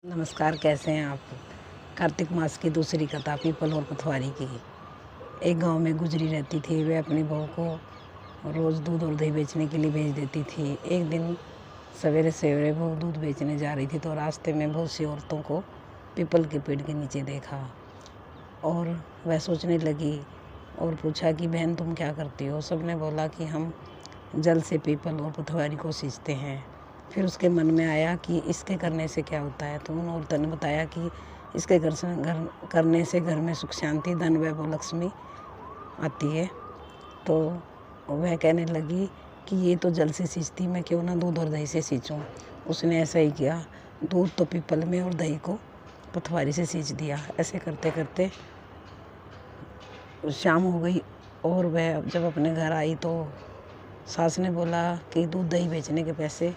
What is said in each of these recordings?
नमस्कार, कैसे हैं आप। कार्तिक मास की दूसरी कथा पीपल और पथवारी की। एक गांव में गुजरी रहती थी। वह अपनी बहू को रोज़ दूध और दही बेचने के लिए भेज देती थी। एक दिन सवेरे सवेरे बहू दूध बेचने जा रही थी तो रास्ते में बहुत सी औरतों को पीपल के पेड़ के नीचे देखा और वह सोचने लगी और पूछा कि बहन तुम क्या करती हो। सबने बोला कि हम जल से पीपल और पथवारी को सींचते हैं। फिर उसके मन में आया कि इसके करने से क्या होता है। तो उन औरतों ने बताया कि इसके करने से घर में सुख शांति धन वैभव लक्ष्मी आती है। तो वह कहने लगी कि ये तो जल से सींचती, मैं क्यों ना दूध और दही से सींचूं। उसने ऐसा ही किया, दूध तो पीपल में और दही को पथवारी से सींच दिया। ऐसे करते करते शाम हो गई और वह जब अपने घर आई तो सास ने बोला कि दूध दही बेचने के पैसे।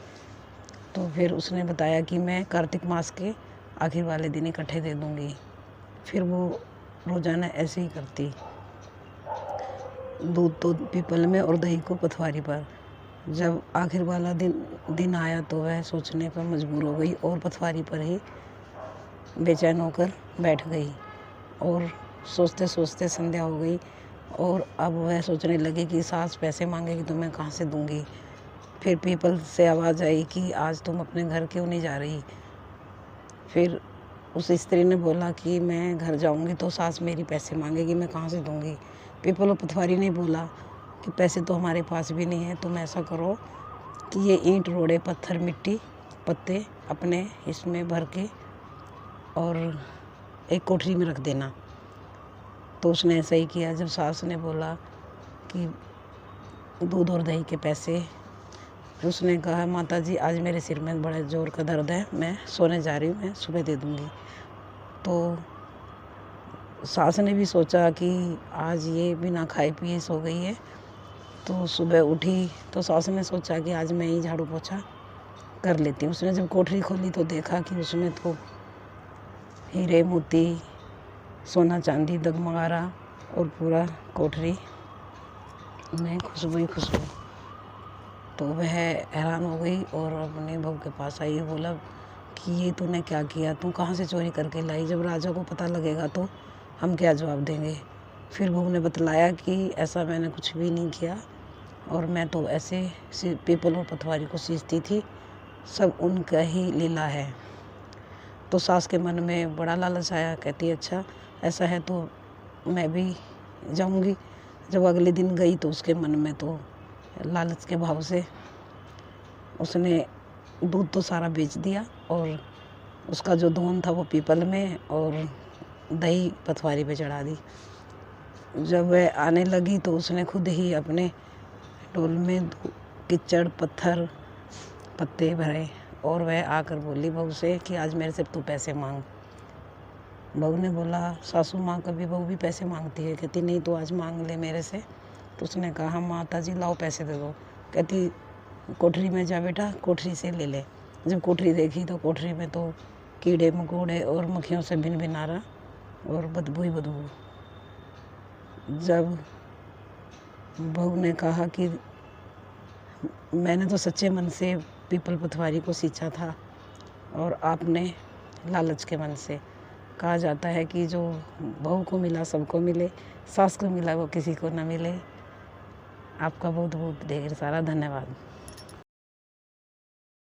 तो फिर उसने बताया कि मैं कार्तिक मास के आखिर वाले दिन इकट्ठे दे दूँगी। फिर वो रोज़ाना ऐसे ही करती, दूध तो पीपल में और दही को पथवारी पर। जब आखिर वाला दिन आया तो वह सोचने पर मजबूर हो गई और पथवारी पर ही बेचैन होकर बैठ गई। और सोचते सोचते संध्या हो गई और अब वह सोचने लगी कि सास पैसे मांगेगी तो मैं कहाँ से दूँगी। फिर पीपल से आवाज़ आई कि आज तुम अपने घर क्यों नहीं जा रही। फिर उस स्त्री ने बोला कि मैं घर जाऊंगी तो सास मेरी पैसे मांगेगी, मैं कहाँ से दूंगी। पीपल और पथवारी ने बोला कि पैसे तो हमारे पास भी नहीं है, तुम ऐसा करो कि ये ईंट रोड़े पत्थर मिट्टी पत्ते अपने इसमें भर के और एक कोठरी में रख देना। तो उसने ऐसा ही किया। जब सास ने बोला कि दूध और दही के पैसे, उसने कहा माता जी आज मेरे सिर में बड़े ज़ोर का दर्द है, मैं सोने जा रही हूँ, मैं सुबह दे दूँगी। तो सास ने भी सोचा कि आज ये बिना खाए पिए सो गई है। तो सुबह उठी तो सास ने सोचा कि आज मैं ही झाड़ू पोछा कर लेती हूँ। उसने जब कोठरी खोली तो देखा कि उसमें तो हीरे मोती सोना चांदी दगमगा रहा और पूरा कोठरी में खुशबू ही खुशबू। तो वह हैरान हो गई और अपने बहू के पास आई, बोला कि ये तूने क्या किया, तू कहाँ से चोरी करके लाई, जब राजा को पता लगेगा तो हम क्या जवाब देंगे। फिर बहू ने बतलाया कि ऐसा मैंने कुछ भी नहीं किया और मैं तो ऐसे पीपल और पथवारी को सींचती थी, सब उनका ही लीला है। तो सास के मन में बड़ा लालच आया, कहती अच्छा ऐसा है तो मैं भी जाऊंगी। जब अगले दिन गई तो उसके मन में तो लालच के भाव से उसने दूध तो सारा बेच दिया और उसका जो धोन था वो पीपल में और दही पथवारी पे चढ़ा दी। जब वह आने लगी तो उसने खुद ही अपने डोल में कीचड़ पत्थर पत्ते भरे और वह आकर बोली बहू से कि आज मेरे से तू पैसे मांग। बहू ने बोला सासू माँ कभी बहू भी पैसे मांगती है। कहती नहीं तो आज मांग ले मेरे से। तो उसने कहा हाँ माता जी लाओ पैसे दे दो। कहती कोठरी में जा बेटा, कोठरी से ले ले। जब कोठरी देखी तो कोठरी में तो कीड़े मकोड़े और मक्खियों से भिन भिन आ रहा और बदबू ही बदबू। जब बहू ने कहा कि मैंने तो सच्चे मन से पीपल पथवारी को सींचा था और आपने लालच के मन से। कहा जाता है कि जो बहू को मिला सबको मिले, सास को मिला वो किसी को न मिले। आपका बहुत बहुत ढेर सारा धन्यवाद।